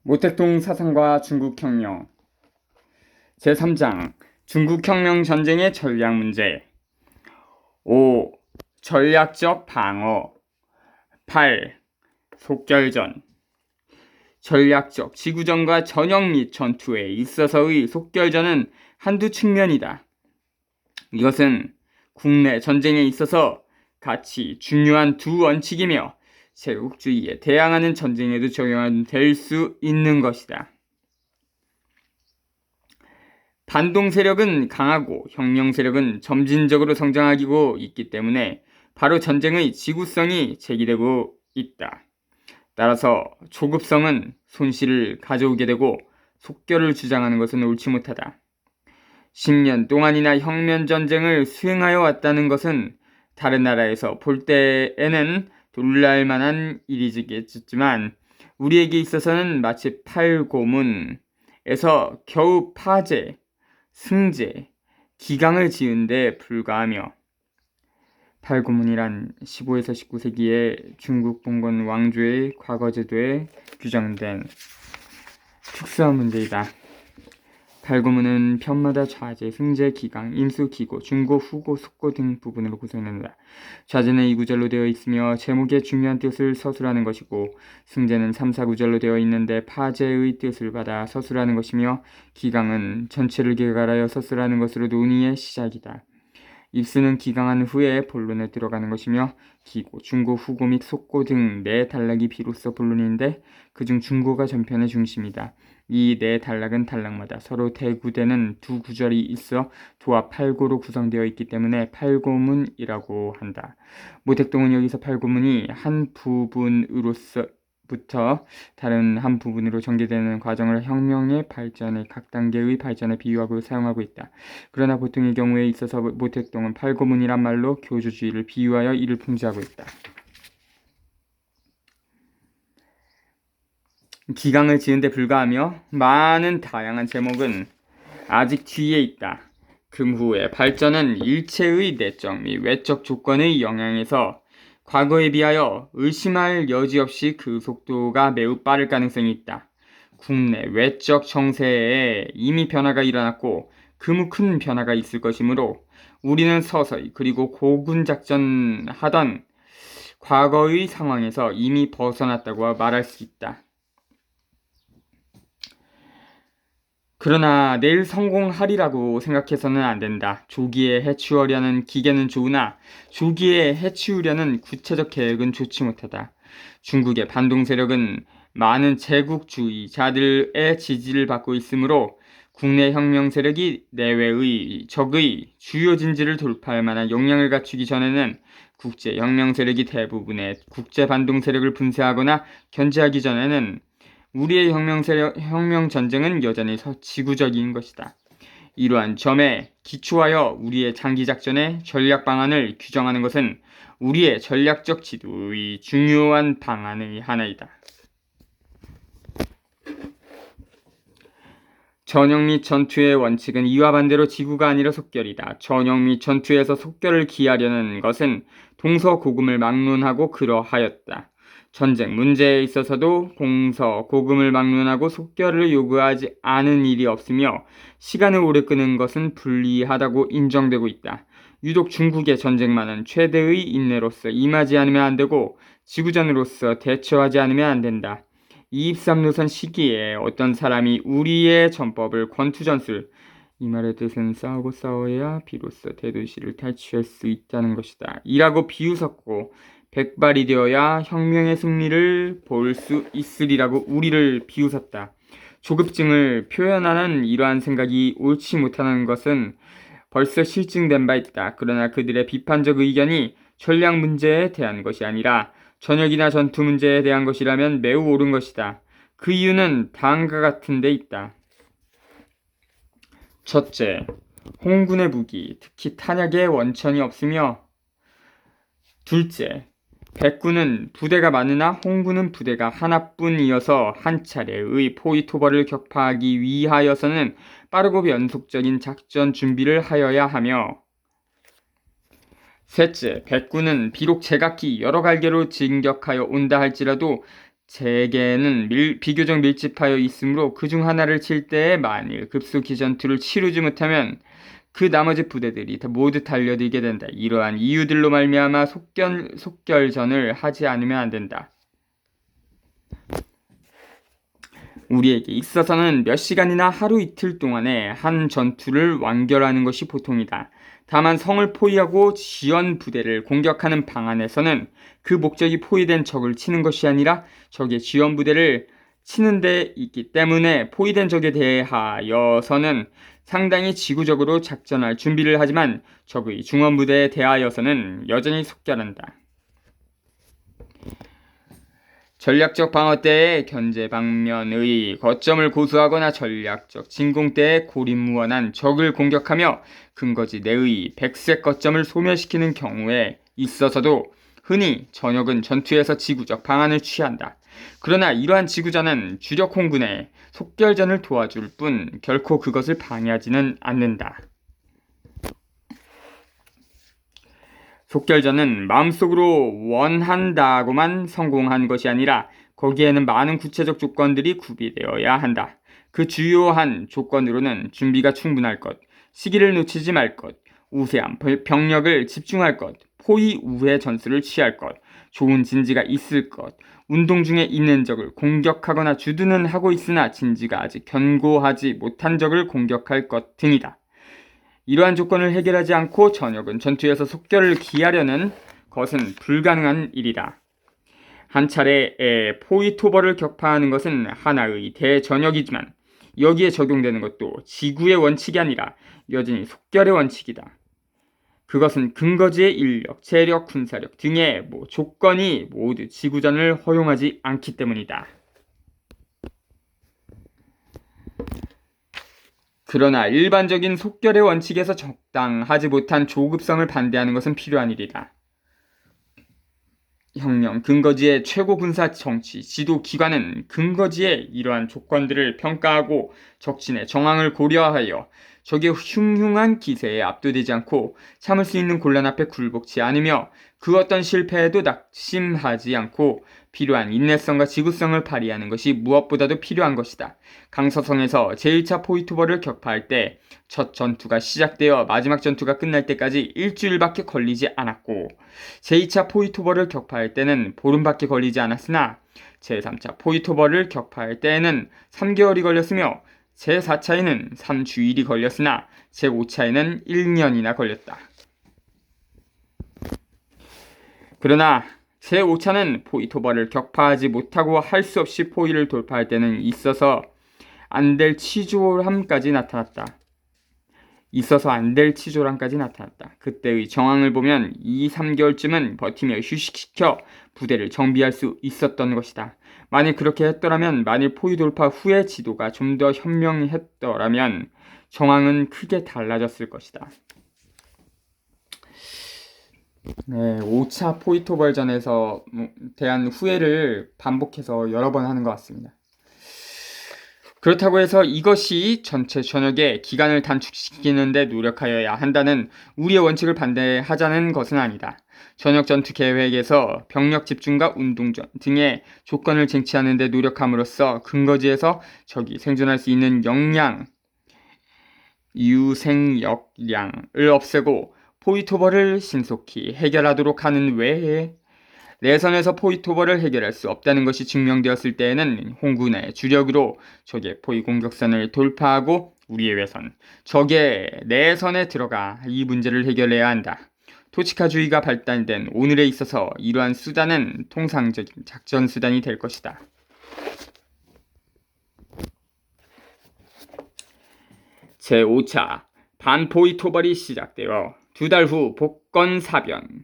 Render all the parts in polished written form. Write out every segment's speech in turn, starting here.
모택동 사상과 중국혁명 제3장 중국혁명 전쟁의 전략 문제 5. 전략적 방어 8. 속결전 전략적 지구전과 전역 및 전투에 있어서의 속결전은 한두 측면이다. 이것은 국내 전쟁에 있어서 같이 중요한 두 원칙이며 제국주의에 대항하는 전쟁에도 적용될 수 있는 것이다. 반동 세력은 강하고 혁명 세력은 점진적으로 성장하고 있기 때문에 바로 전쟁의 지구성이 제기되고 있다. 따라서 조급성은 손실을 가져오게 되고 속결을 주장하는 것은 옳지 못하다. 10년 동안이나 혁명전쟁을 수행하여 왔다는 것은 다른 나라에서 볼 때에는 놀랄만한 일이겠지만 우리에게 있어서는 마치 팔고문에서 겨우 파제, 승제, 기강을 지은 데 불과하며 팔고문이란 15에서 19세기의 중국 봉건 왕조의 과거 제도에 규정된 특수한 문제이다. 팔고문은 편마다 좌제, 승제, 기강, 임수, 기고, 중고, 후고, 속고 등 부분으로 구성된다. 좌제는 2구절로 되어 있으며 제목의 중요한 뜻을 서술하는 것이고 승제는 3, 4구절로 되어 있는데 파제의 뜻을 받아 서술하는 것이며 기강은 전체를 개괄하여 서술하는 것으로 논의의 시작이다. 입수는 기강한 후에 본론에 들어가는 것이며 기고, 중고, 후고 및 속고 등 네 단락이 비로소 본론인데 그중 중고가 전편의 중심이다. 이 네 단락은 단락마다 서로 대구되는 두 구절이 있어 도합 팔고로 구성되어 있기 때문에 팔고문이라고 한다. 모택동은 여기서 팔고문이 한 부분으로부터 다른 한 부분으로 전개되는 과정을 혁명의 발전의 각 단계의 발전에 비유하고 사용하고 있다. 그러나 보통의 경우에 있어서 모택동은 팔고문이란 말로 교조주의를 비유하여 이를 풍자하고 있다. 기강을 지은 데 불과하며 많은 다양한 제목은 아직 뒤에 있다. 금후의 발전은 일체의 내적 및 외적 조건의 영향에서 과거에 비하여 의심할 여지 없이 그 속도가 매우 빠를 가능성이 있다. 국내 외적 정세에 이미 변화가 일어났고 그무 큰 변화가 있을 것이므로 우리는 서서히 그리고 고군작전하던 과거의 상황에서 이미 벗어났다고 말할 수 있다. 그러나 내일 성공하리라고 생각해서는 안 된다. 조기에 해치우려는 기계는 좋으나 조기에 해치우려는 구체적 계획은 좋지 못하다. 중국의 반동 세력은 많은 제국주의자들의 지지를 받고 있으므로 국내 혁명 세력이 내외의 적의 주요 진지를 돌파할 만한 역량을 갖추기 전에는 국제 혁명 세력이 대부분의 국제 반동 세력을 분쇄하거나 견제하기 전에는 우리의 혁명 전쟁은 여전히 지구적인 것이다. 이러한 점에 기초하여 우리의 장기 작전의 전략 방안을 규정하는 것은 우리의 전략적 지도의 중요한 방안의 하나이다. 전역 및 전투의 원칙은 이와 반대로 지구가 아니라 속결이다. 전역 및 전투에서 속결을 기하려는 것은 동서고금을 막론하고 그러하였다. 전쟁 문제에 있어서도 동서고금을 막론하고 속결을 요구하지 않은 일이 없으며 시간을 오래 끄는 것은 불리하다고 인정되고 있다. 유독 중국의 전쟁만은 최대의 인내로서 임하지 않으면 안 되고 지구전으로서 대처하지 않으면 안 된다. 23노선 시기에 어떤 사람이 우리의 전법을 권투전술, 이 말의 뜻은 싸우고 싸워야 비로소 대도시를 탈취할 수 있다는 것이다. 이라고 비웃었고 백발이 되어야 혁명의 승리를 볼 수 있으리라고 우리를 비웃었다. 조급증을 표현하는 이러한 생각이 옳지 못하는 것은 벌써 실증된 바 있다. 그러나 그들의 비판적 의견이 전략 문제에 대한 것이 아니라 전역이나 전투 문제에 대한 것이라면 매우 옳은 것이다. 그 이유는 다음과 같은 데 있다. 첫째, 홍군의 무기, 특히 탄약에 원천이 없으며 둘째, 백군은 부대가 많으나 홍군은 부대가 하나뿐이어서 한 차례의 포위토벌을 격파하기 위하여서는 빠르고 연속적인 작전 준비를 하여야 하며 셋째, 백군은 비록 제각기 여러 갈개로 진격하여 온다 할지라도 제게는 비교적 밀집하여 있으므로 그중 하나를 칠 때에 만일 급속히 전투를 치르지 못하면 그 나머지 부대들이 모두 달려들게 된다. 이러한 이유들로 말미암아 속결전을 하지 않으면 안 된다. 우리에게 있어서는 몇 시간이나 하루 이틀 동안에 한 전투를 완결하는 것이 보통이다. 다만 성을 포위하고 지원 부대를 공격하는 방안에서는 그 목적이 포위된 적을 치는 것이 아니라 적의 지원 부대를 치는 데 있기 때문에 포위된 적에 대하여서는 상당히 지구적으로 작전할 준비를 하지만 적의 중원 부대에 대하여서는 여전히 속결한다. 전략적 방어 때에 견제 방면의 거점을 고수하거나 전략적 진공 때에 고립무원한 적을 공격하며 근거지 내의 백색 거점을 소멸시키는 경우에 있어서도 흔히 전역은 전투에서 지구적 방안을 취한다. 그러나 이러한 지구전은 주력 홍군의 속결전을 도와줄 뿐 결코 그것을 방해하지는 않는다. 속결전은 마음속으로 원한다고만 성공한 것이 아니라 거기에는 많은 구체적 조건들이 구비되어야 한다. 그 주요한 조건으로는 준비가 충분할 것, 시기를 놓치지 말 것, 우세한 병력을 집중할 것, 포위 우회 전술을 취할 것, 좋은 진지가 있을 것, 운동 중에 있는 적을 공격하거나 주둔은 하고 있으나 진지가 아직 견고하지 못한 적을 공격할 것 등이다. 이러한 조건을 해결하지 않고 전역은 전투에서 속결을 기하려는 것은 불가능한 일이다. 한 차례에 포위토벌을 격파하는 것은 하나의 대전역이지만 여기에 적용되는 것도 지구의 원칙이 아니라 여전히 속결의 원칙이다. 그것은 근거지의 인력, 재력, 군사력 등의 조건이 모두 지구전을 허용하지 않기 때문이다. 그러나 일반적인 속결의 원칙에서 적당하지 못한 조급성을 반대하는 것은 필요한 일이다. 형령, 근거지의 최고 군사 정치, 지도 기관은 근거지의 이러한 조건들을 평가하고 적진의 정황을 고려하여 적의 흉흉한 기세에 압도되지 않고 참을 수 있는 곤란 앞에 굴복치 않으며 그 어떤 실패에도 낙심하지 않고 필요한 인내성과 지구성을 발휘하는 것이 무엇보다도 필요한 것이다. 강서성에서 제1차 포위토벌을 격파할 때 첫 전투가 시작되어 마지막 전투가 끝날 때까지 일주일밖에 걸리지 않았고 제2차 포위토벌을 격파할 때는 보름밖에 걸리지 않았으나 제3차 포위토벌을 격파할 때에는 3개월이 걸렸으며 제4차에는 3주일이 걸렸으나 제5차에는 1년이나 걸렸다. 그러나 제5차는 포위토벌을 격파하지 못하고 할 수 없이 포위를 돌파할 때는 있어서 안 될 치졸함까지 나타났다. 그때의 정황을 보면 2-3개월쯤은 버티며 휴식시켜 부대를 정비할 수 있었던 것이다. 만일 그렇게 했더라면, 만일 포위 돌파 후에 지도가 좀 더 현명했더라면 정황은 크게 달라졌을 것이다. 네, 5차 포위토벌전에서 대한 후회를 반복해서 여러 번 하는 것 같습니다. 그렇다고 해서 이것이 전체 전역의 기간을 단축시키는 데 노력하여야 한다는 우리의 원칙을 반대하자는 것은 아니다. 전역 전투 계획에서 병력 집중과 운동전 등의 조건을 쟁취하는 데 노력함으로써 근거지에서 적이 생존할 수 있는 유생역량을 없애고 포위토벌을 신속히 해결하도록 하는 외에 내선에서 포위토벌을 해결할 수 없다는 것이 증명되었을 때에는 홍군의 주력으로 적의 포위 공격선을 돌파하고 우리의 외선, 적의 내선에 들어가 이 문제를 해결해야 한다. 토치카주의가 발달된 오늘에 있어서 이러한 수단은 통상적인 작전 수단이 될 것이다. 제5차 반포위토벌이 시작되어 2달 후 복건사변이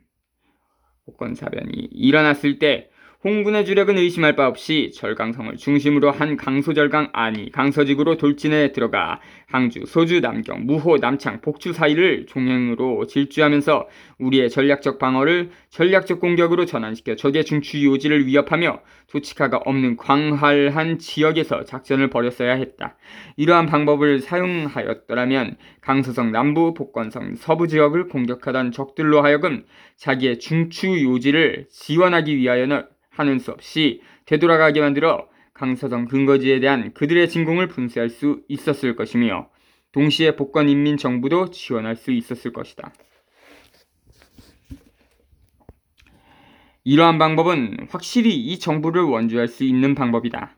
일어났을 때 홍군의 주력은 의심할 바 없이 절강성을 중심으로 한 강소절강 안이 강서직으로 돌진해 들어가 항주, 소주, 남경, 무호, 남창, 복주 사이를 종행으로 질주하면서 우리의 전략적 방어를 전략적 공격으로 전환시켜 적의 중추 요지를 위협하며 도치카가 없는 광활한 지역에서 작전을 벌였어야 했다. 이러한 방법을 사용하였더라면 강서성 남부, 복건성 서부 지역을 공격하던 적들로 하여금 자기의 중추 요지를 지원하기 위하여는 하는 수 없이 되돌아가게 만들어 강서성 근거지에 대한 그들의 진공을 분쇄할 수 있었을 것이며 동시에 복권인민정부도 지원할 수 있었을 것이다. 이러한 방법은 확실히 이 정부를 원주할 수 있는 방법이다.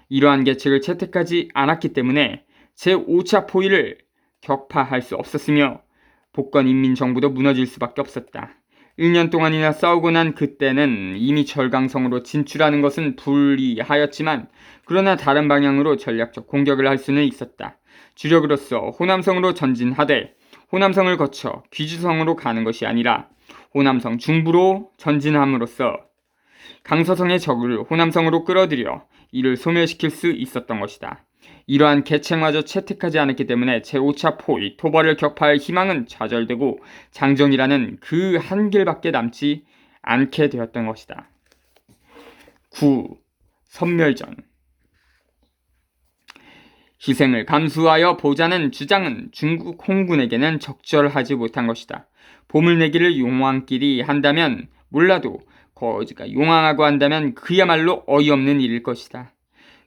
이러한 계책을 채택하지 않았기 때문에 제5차 포위를 격파할 수 없었으며 복권인민정부도 무너질 수밖에 없었다. 1년 동안이나 싸우고 난 그때는 이미 철강성으로 진출하는 것은 불리하였지만 그러나 다른 방향으로 전략적 공격을 할 수는 있었다. 주력으로서 호남성으로 전진하되 호남성을 거쳐 귀주성으로 가는 것이 아니라 호남성 중부로 전진함으로써 강서성의 적을 호남성으로 끌어들여 이를 소멸시킬 수 있었던 것이다. 이러한 계책마저 채택하지 않았기 때문에 제5차 포위 토벌을 격파할 희망은 좌절되고 장정이라는 그 한 길밖에 남지 않게 되었던 것이다. 9. 선멸전. 희생을 감수하여 보자는 주장은 중국 홍군에게는 적절하지 못한 것이다. 보물 내기를 용왕끼리 한다면 몰라도 거지가 용왕하고 한다면 그야말로 어이없는 일일 것이다.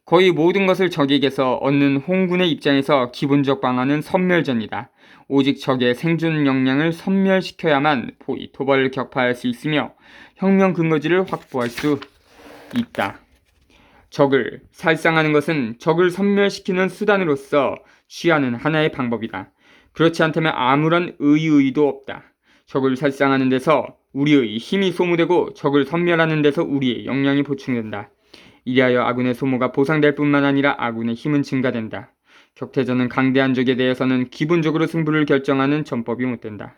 거의 모든 것을 적에게서 얻는 홍군의 입장에서 기본적 방안은 선멸전이다. 오직 적의 생존 역량을 선멸시켜야만 포위 토벌을 격파할 수 있으며 혁명 근거지를 확보할 수 있다. 적을 살상하는 것은 적을 섬멸시키는 수단으로서 취하는 하나의 방법이다. 그렇지 않다면 아무런 의의도 없다. 적을 살상하는 데서 우리의 힘이 소모되고 적을 섬멸하는 데서 우리의 역량이 보충된다. 이리하여 아군의 소모가 보상될 뿐만 아니라 아군의 힘은 증가된다. 격퇴전은 강대한 적에 대해서는 기본적으로 승부를 결정하는 전법이 못된다.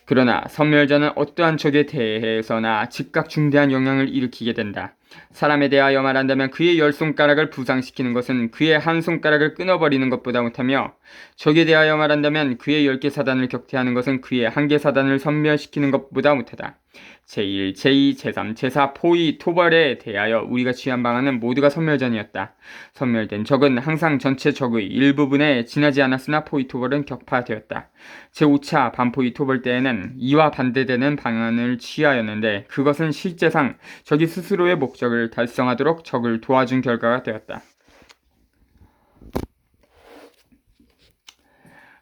그러나 선멸전은 어떠한 적에 대해서나 즉각 중대한 영향을 일으키게 된다. 사람에 대하여 말한다면 그의 10손가락을 부상시키는 것은 그의 한 손가락을 끊어버리는 것보다 못하며 적에 대하여 말한다면 그의 10개 사단을 격퇴하는 것은 그의 1개 사단을 섬멸시키는 것보다 못하다. 제1, 제2, 제3, 제4 포위 토벌에 대하여 우리가 취한 방안은 모두가 선멸전이었다. 선멸된 적은 항상 전체 적의 일부분에 지나지 않았으나 포위 토벌은 격파되었다. 제5차 반포위 토벌 때에는 이와 반대되는 방안을 취하였는데 그것은 실제상 적이 스스로의 목적을 달성하도록 적을 도와준 결과가 되었다.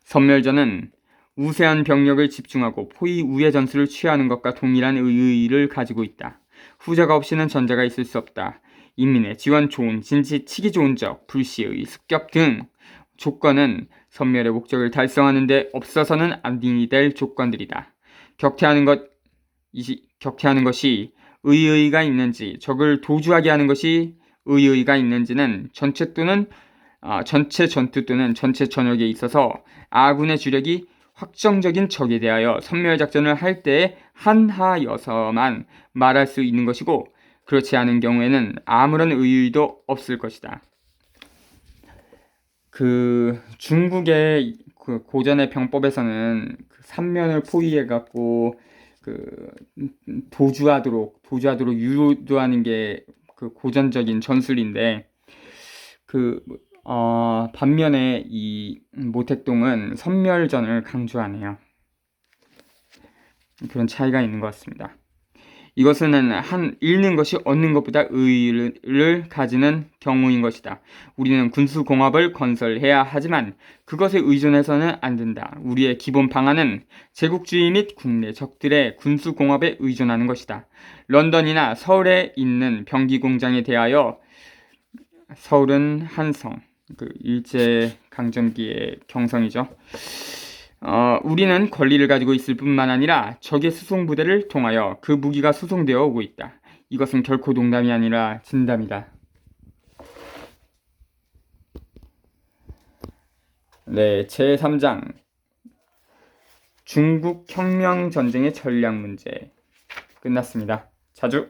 선멸전은 우세한 병력을 집중하고 포위 우회 전술을 취하는 것과 동일한 의의를 가지고 있다. 후자가 없이는 전자가 있을 수 없다. 인민의 지원 좋은 진지 치기 좋은 적, 불시의 습격 등 조건은 선멸의 목적을 달성하는 데 없어서는 아니 될 조건들이다. 격퇴하는 것이 의의가 있는지 적을 도주하게 하는 것이 의의가 있는지는 전체 전투 또는 전체 전역에 있어서 아군의 주력이 확정적인 적에 대하여 선멸작전을 할 때에 한하여서만 말할 수 있는 것이고 그렇지 않은 경우에는 아무런 의의도 없을 것이다. 중국의 고전의 병법에서는 삼면을 포위해갖고 도주하도록 유도하는 게 고전적인 전술인데 반면에 이 모택동은 선멸전을 강조하네요. 그런 차이가 있는 것 같습니다. 이것은 잃는 것이 얻는 것보다 의의를 가지는 경우인 것이다. 우리는 군수공업을 건설해야 하지만 그것에 의존해서는 안 된다. 우리의 기본 방안은 제국주의 및 국내 적들의 군수공업에 의존하는 것이다. 런던이나 서울에 있는 병기공장에 대하여 서울은 한성, 일제강점기의 경성이죠. 우리는 권리를 가지고 있을 뿐만 아니라 적의 수송부대를 통하여 그 무기가 수송되어 오고 있다. 이것은 결코 농담이 아니라 진담이다. 네, 제3장 중국 혁명 전쟁의 전략 문제 끝났습니다. 자주